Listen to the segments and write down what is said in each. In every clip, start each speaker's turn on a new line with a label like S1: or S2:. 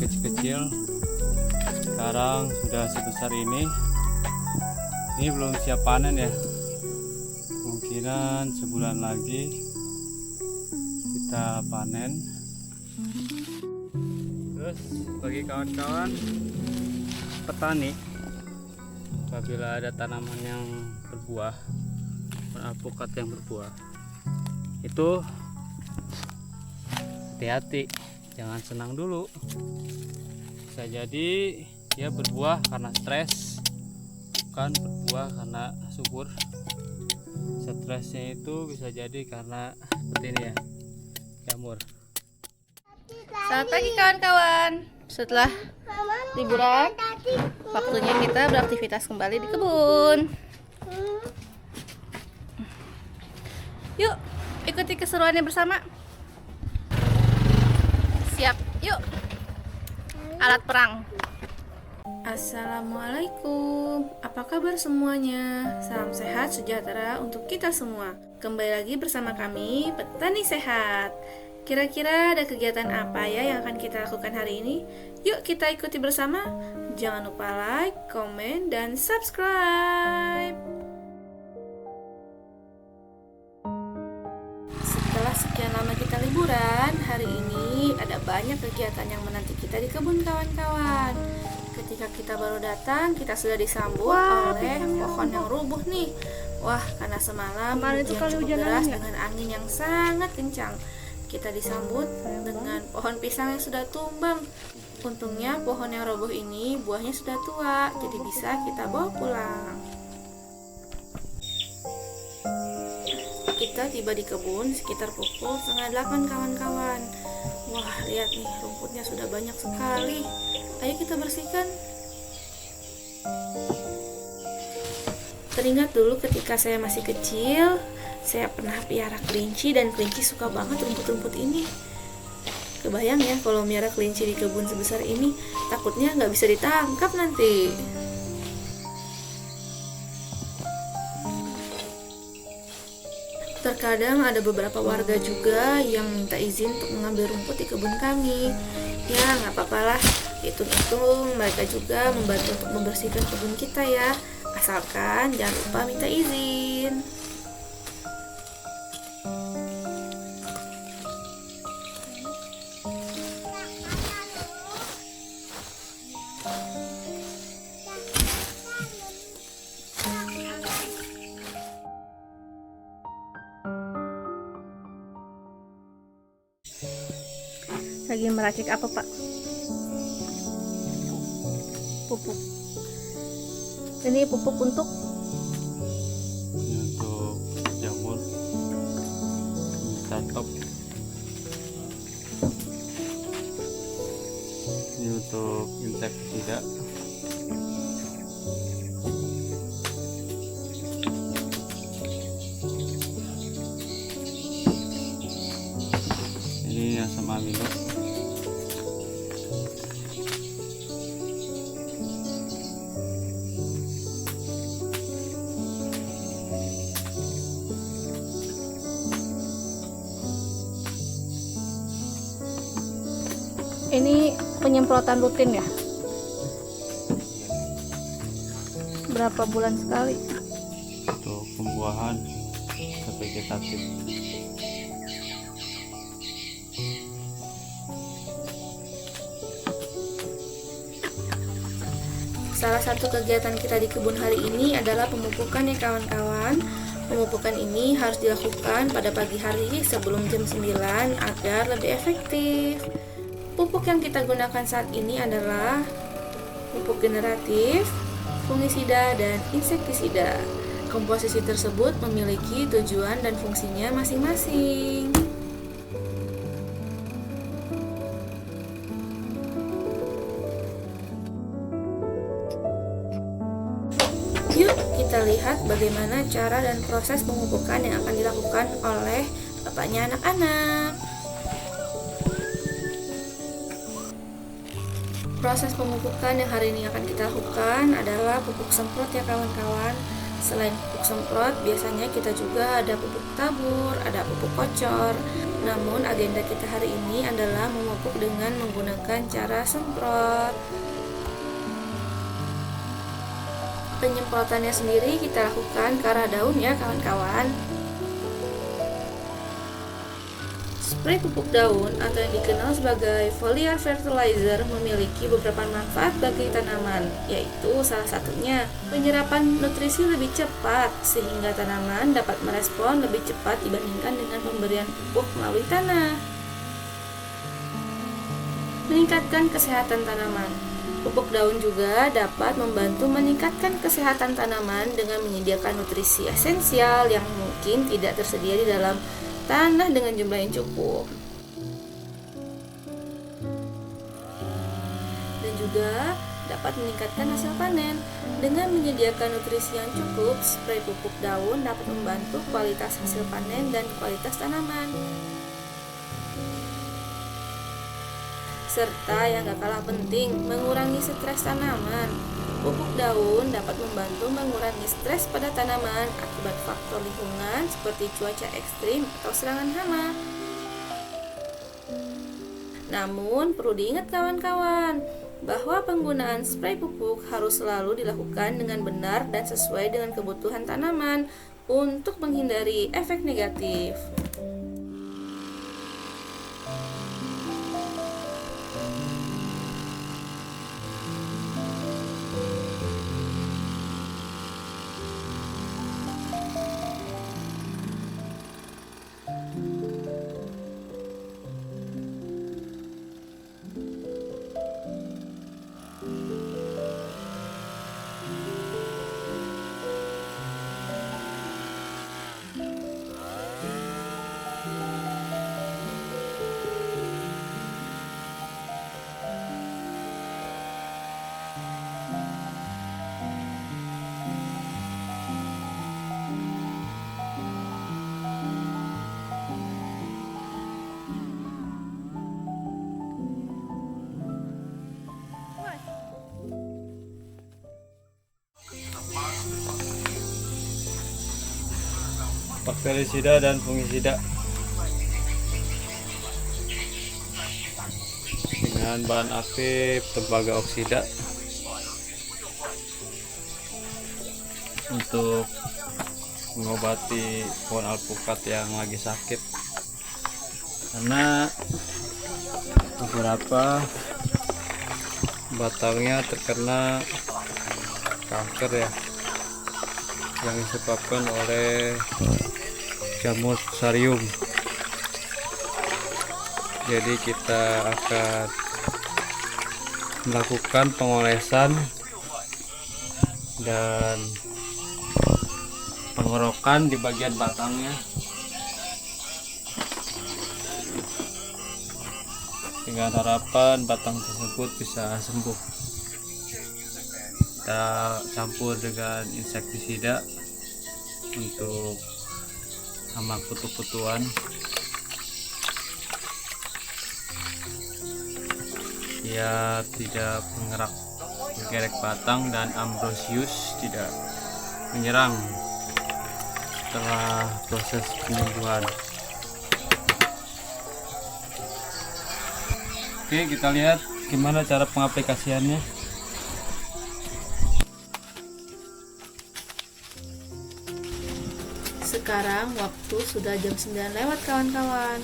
S1: kecil-kecil, sekarang sudah sebesar ini. Ini belum siap panen ya, kemungkinan sebulan lagi kita panen. Terus bagi kawan-kawan petani, apabila ada tanaman yang berbuah, alpukat yang berbuah, itu hati-hati, jangan senang dulu. Bisa jadi dia berbuah karena stres, bukan berbuah karena subur. Stresnya itu bisa jadi karena seperti ini ya, jamur.
S2: Selamat pagi kawan-kawan. Setelah liburan, waktunya kita beraktivitas kembali di kebun. Yuk, ikuti keseruannya bersama. Siap, yuk. Alat perang. Assalamualaikum. Apa kabar semuanya? Salam sehat sejahtera untuk kita semua. Kembali lagi bersama kami, Petani Sehat. Kira-kira ada kegiatan apa ya yang akan kita lakukan hari ini? Yuk kita ikuti bersama. Jangan lupa like, komen, dan subscribe. Setelah sekian lama kita liburan, hari ini ada banyak kegiatan yang menanti kita di kebun kawan-kawan. Ketika kita baru datang, kita sudah disambut oleh pohon yang rubuh nih. Wah, karena semalam hujan cukup deras dengan angin yang sangat kencang. Kita disambut dengan pohon pisang yang sudah tumbang. Untungnya pohon yang roboh ini buahnya sudah tua, jadi bisa kita bawa pulang. Kita tiba di kebun sekitar pukul 7:30 kawan-kawan. Wah, lihat nih, rumputnya sudah banyak sekali. Ayo kita bersihkan. Teringat dulu ketika saya masih kecil, saya pernah piara kelinci dan kelinci suka banget rumput-rumput ini. Kebayang ya kalau miara kelinci di kebun sebesar ini, takutnya nggak bisa ditangkap nanti. Terkadang ada beberapa warga juga yang minta izin untuk mengambil rumput di kebun kami. Ya nggak apa-apa lah, hitung-hitung mereka juga membantu untuk membersihkan kebun kita ya. Asalkan jangan lupa minta izin. Lagi meracik apa, Pak? Pupuk. Ini pupuk untuk
S1: jamur, startup. Ini untuk insektisida. Ini asam amino.
S2: ini penyemprotan rutin ya? Berapa bulan sekali?
S1: Untuk pembuahan vegetatif.
S2: Salah satu kegiatan kita di kebun hari ini adalah pemupukan ya kawan-kawan. Pemupukan ini harus dilakukan pada pagi hari sebelum jam 9 agar lebih efektif. Pupuk yang kita gunakan saat ini adalah pupuk generatif, fungisida, dan insektisida. Komposisi tersebut memiliki tujuan dan fungsinya masing-masing. Yuk kita lihat bagaimana cara dan proses pemupukan yang akan dilakukan oleh bapaknya anak-anak. Proses pemupukan yang hari ini akan kita lakukan adalah pupuk semprot ya kawan-kawan. Selain pupuk semprot, biasanya kita juga ada pupuk tabur, ada pupuk kocor. Namun agenda kita hari ini adalah memupuk dengan menggunakan cara semprot. Penyemprotannya sendiri kita lakukan ke arah daun ya kawan-kawan. Spray pupuk daun atau yang dikenal sebagai foliar fertilizer memiliki beberapa manfaat bagi tanaman, yaitu salah satunya penyerapan nutrisi lebih cepat sehingga tanaman dapat merespon lebih cepat dibandingkan dengan pemberian pupuk melalui tanah. Meningkatkan kesehatan tanaman. Pupuk daun juga dapat membantu meningkatkan kesehatan tanaman dengan menyediakan nutrisi esensial yang mungkin tidak tersedia di dalam tanah dengan jumlah yang cukup. Dan juga dapat meningkatkan hasil panen. Dengan menyediakan nutrisi yang cukup, spray pupuk daun dapat membantu kualitas hasil panen dan kualitas tanaman. Serta yang gak kalah penting, mengurangi stres tanaman. Pupuk daun dapat membantu mengurangi stres pada tanaman akibat faktor lingkungan seperti cuaca ekstrim atau serangan hama. Namun, perlu diingat kawan-kawan, bahwa penggunaan spray pupuk harus selalu dilakukan dengan benar dan sesuai dengan kebutuhan tanaman untuk menghindari efek negatif.
S1: Bakterisida dan fungisida dengan bahan aktif tembaga oksida untuk mengobati pohon alpukat yang lagi sakit, karena beberapa batangnya terkena kanker ya, yang disebabkan oleh jamur fusarium. Jadi kita akan melakukan pengolesan dan pengerokan di bagian batangnya dengan harapan batang tersebut bisa sembuh. Kita campur dengan insektisida untuk hama kutu-kutuan ya, tidak menggerek batang, dan ambrosius tidak menyerang setelah proses penyembuhan. Oke, kita lihat gimana cara pengaplikasiannya.
S2: Sekarang waktu sudah jam 9 lewat kawan-kawan.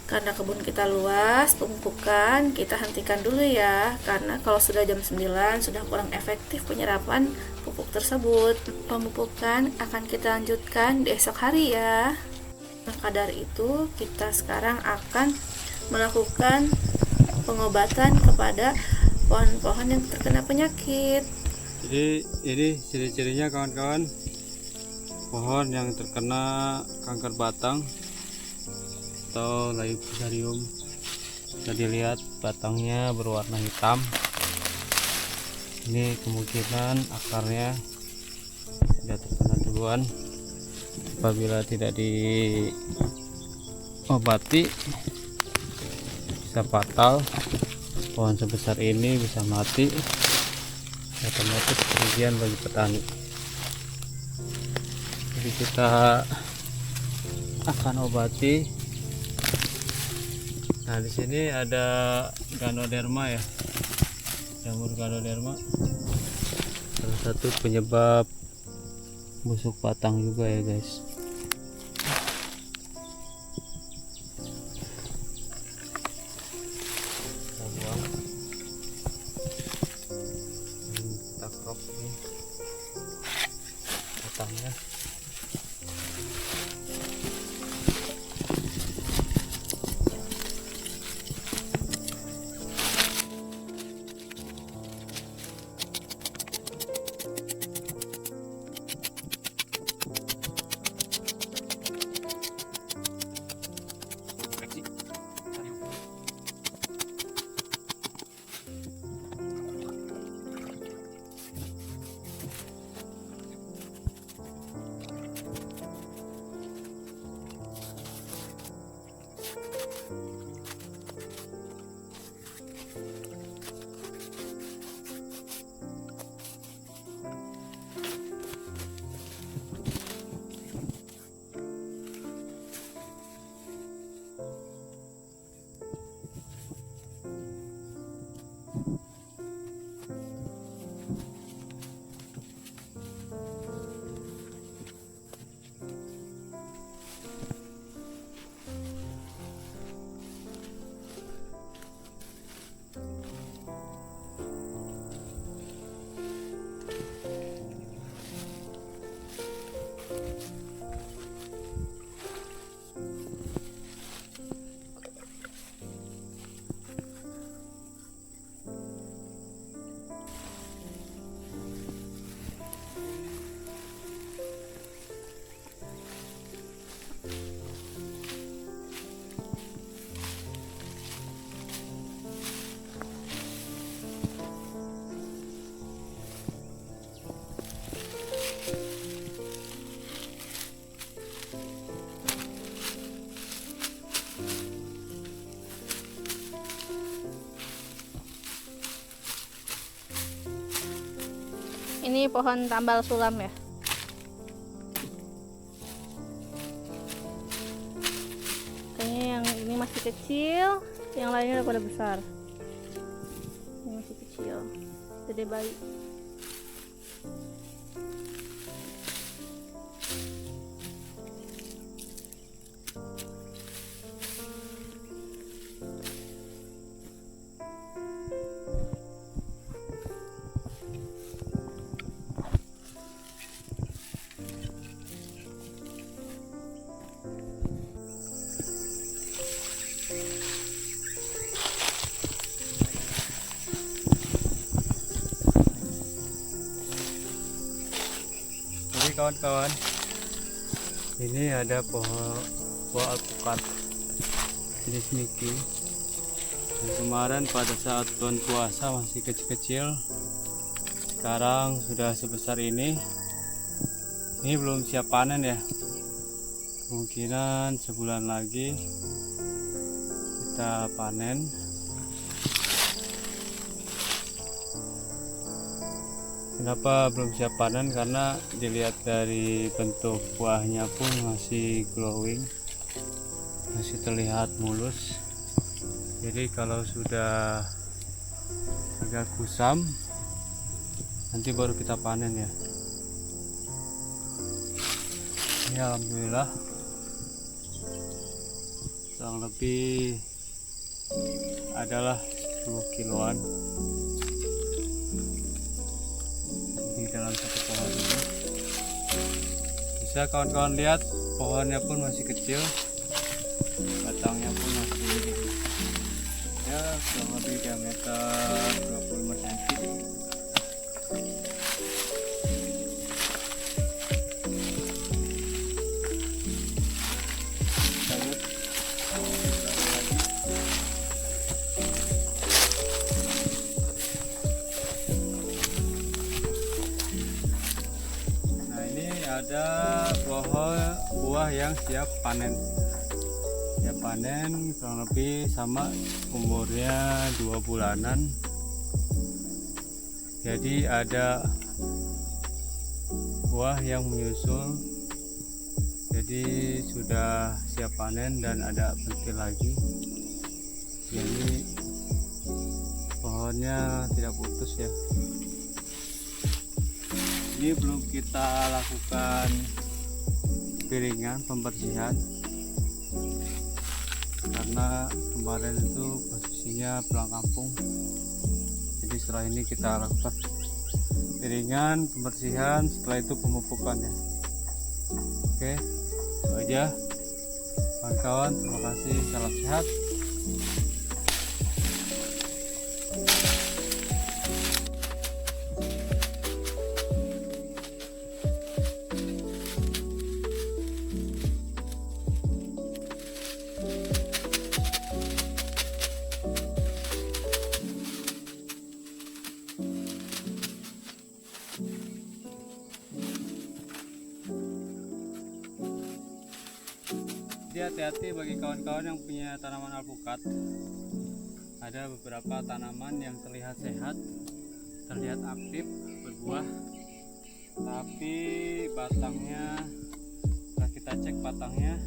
S2: Karena kebun kita luas, pemupukan kita hentikan dulu ya. Karena kalau sudah jam 9 sudah kurang efektif penyerapan pupuk tersebut. Pemupukan akan kita lanjutkan di esok hari ya. Maka dari itu kita sekarang akan melakukan pengobatan kepada pohon-pohon yang terkena penyakit.
S1: Jadi ini ciri-cirinya kawan-kawan, pohon yang terkena kanker batang atau layu fusarium. Bisa dilihat batangnya berwarna hitam. Ini kemungkinan akarnya sudah terkena duluan. Apabila tidak diobati bisa fatal. Pohon sebesar ini bisa mati, otomatis kerugian bagi petani. Jadi kita akan obati. Nah, di sini ada Ganoderma ya, jamur Ganoderma, salah satu penyebab busuk batang juga ya guys. Kita buang, kita crop nih batangnya.
S2: Ini pohon tambal sulam ya. Kayaknya yang ini masih kecil, yang lainnya udah pada besar. Ini masih kecil, gede bayi.
S1: Kawan-kawan, ini ada pohon buah alpukat jenis Miki. Kemarin pada saat bulan puasa masih kecil-kecil, sekarang sudah sebesar ini. Ini belum siap panen ya, kemungkinan sebulan lagi kita panen. Kenapa belum siap panen? Karena dilihat dari bentuk buahnya pun masih glowing, masih terlihat mulus. Jadi kalau sudah agak kusam, nanti baru kita panen ya. Ini alhamdulillah kurang lebih adalah 10 kiloan dalam satu pohon ini. Bisa kawan-kawan lihat, pohonnya pun masih kecil, batangnya pun masih ya kurang lebih diameter 25 cm. Ada buah yang siap panen. Siap panen kurang lebih sama, umurnya 2 bulanan. Jadi ada buah yang menyusul Jadi sudah siap panen dan ada pentil lagi. Jadi pohonnya tidak putus ya. Ini belum kita lakukan piringan pembersihan karena kemarin itu posisinya pulang kampung. Jadi setelah ini kita lakukan piringan pembersihan, setelah itu pemupukan ya. Oke, itu aja kawan-kawan. Terima kasih, salam sehat. Jadi hati-hati bagi kawan-kawan yang punya tanaman alpukat. Ada beberapa tanaman yang terlihat sehat, terlihat aktif, berbuah, tapi batangnya, setelah kita cek batangnya,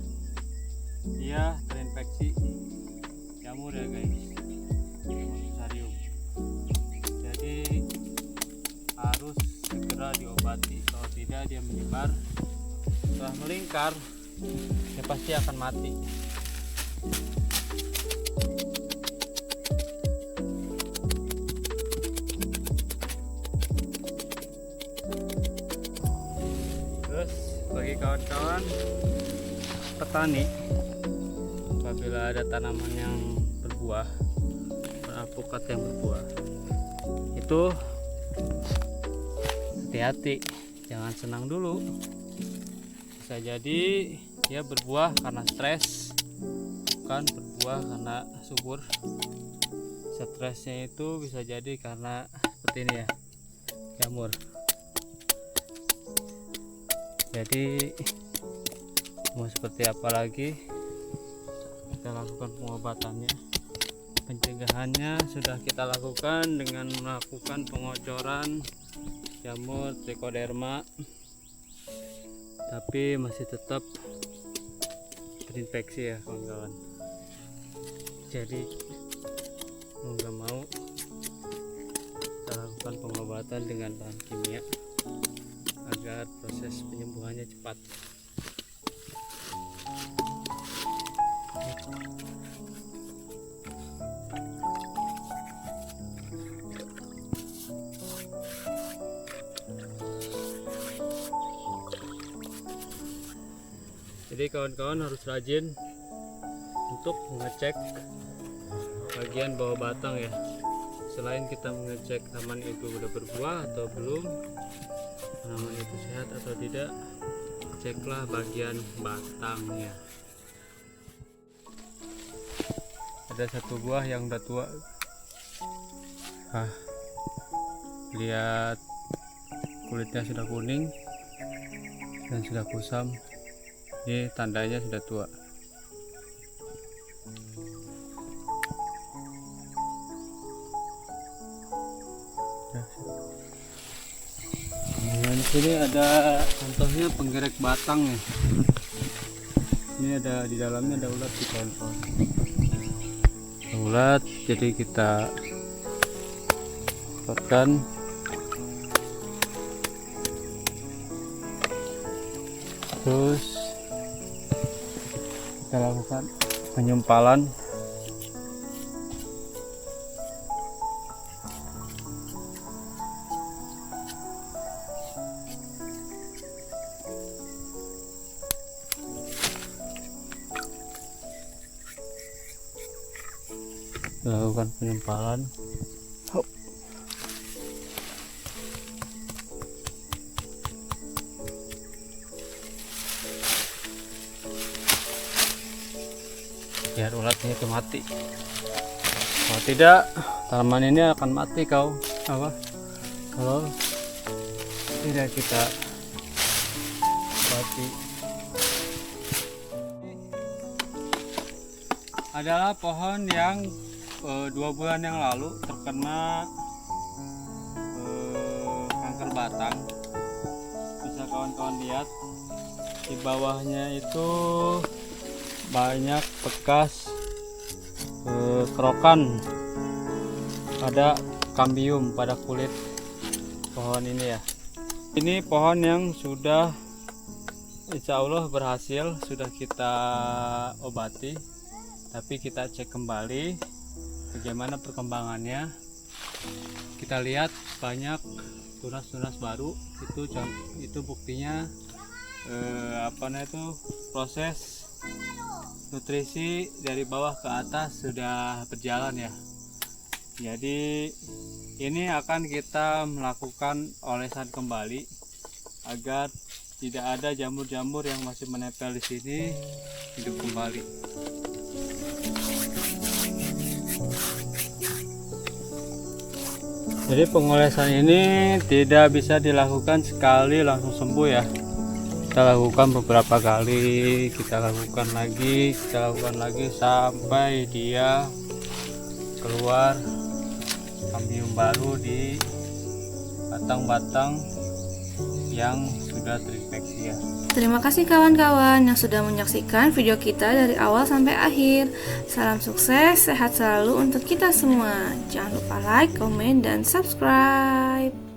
S1: dia terinfeksi jamur ya guys, jamur fusarium. Jadi harus segera diobati, kalau tidak dia menyebar. Setelah melingkar, dia pasti akan mati. Terus bagi kawan-kawan petani, apabila ada tanaman yang berbuah, alpukat yang berbuah, itu hati-hati, jangan senang dulu. Bisa jadi dia berbuah karena stres, bukan berbuah karena subur. Stresnya itu bisa jadi karena seperti ini ya, jamur. Jadi mau seperti apa lagi, kita lakukan pengobatannya. Pencegahannya sudah kita lakukan dengan melakukan pengocoran jamur trichoderma, tapi masih tetap terinfeksi ya kawan-kawan. Jadi mau nggak mau kita lakukan pengobatan dengan bahan kimia agar proses penyembuhannya cepat. Jadi kawan-kawan harus rajin untuk mengecek bagian bawah batang ya. Selain kita mengecek tanaman itu sudah berbuah atau belum, tanaman itu sehat atau tidak, ceklah bagian batangnya. Ada satu buah yang udah tua. Lihat kulitnya sudah kuning dan sudah kusam. Ini tandanya sudah tua. Nah, di sini ada contohnya penggerek batang ya. Ini ada di dalamnya ada ulat di kawan-kawan. Ulat, jadi kita potkan. Terus kita lakukan penyempalan. Lakukan penyempalan. Biar ulatnya itu mati. Kalau tidak, tanaman ini akan mati kalau tidak kita obati. Adalah pohon yang 2 bulan yang lalu terkena kanker batang. Bisa kawan-kawan lihat Di bawahnya itu banyak bekas kerokan pada kambium, pada kulit pohon ini ya. Ini pohon yang sudah insya Allah berhasil, sudah kita obati, tapi kita cek kembali bagaimana perkembangannya. Kita lihat banyak tunas-tunas baru, itu buktinya proses nutrisi dari bawah ke atas sudah berjalan ya. Jadi ini akan kita melakukan olesan kembali agar tidak ada jamur-jamur yang masih menempel di sini hidup kembali. Jadi pengolesan ini tidak bisa dilakukan sekali langsung sembuh ya. Kita lakukan beberapa kali, kita lakukan lagi sampai dia keluar kambium baru di batang-batang yang sudah terinfeksi ya.
S2: Terima kasih kawan-kawan yang sudah menyaksikan video kita dari awal sampai akhir. Salam sukses, sehat selalu untuk kita semua. Jangan lupa like, komen, dan subscribe.